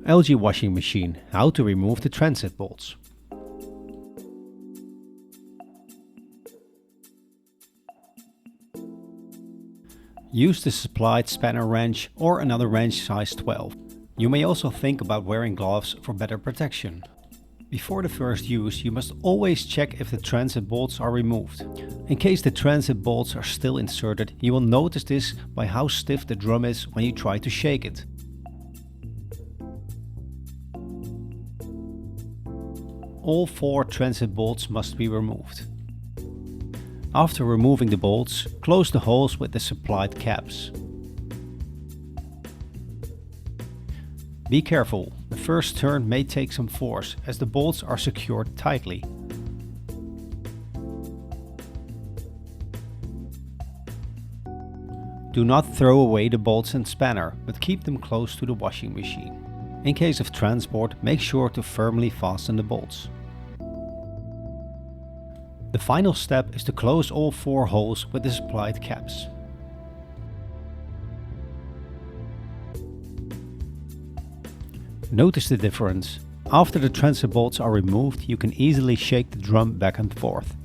LG washing machine, how to remove the transit bolts. Use the supplied spanner wrench or another wrench size 12. You may also think about wearing gloves for better protection. Before the first use, you must always check if the transit bolts are removed. In case the transit bolts are still inserted, you will notice this by how stiff the drum is when you try to shake it. All 4 transit bolts must be removed. After removing the bolts, close the holes with the supplied caps. Be careful, the first turn may take some force as the bolts are secured tightly. Do not throw away the bolts and spanner, but keep them close to the washing machine. In case of transport, make sure to firmly fasten the bolts. The final step is to close all 4 holes with the supplied caps. Notice the difference. After the transit bolts are removed, you can easily shake the drum back and forth.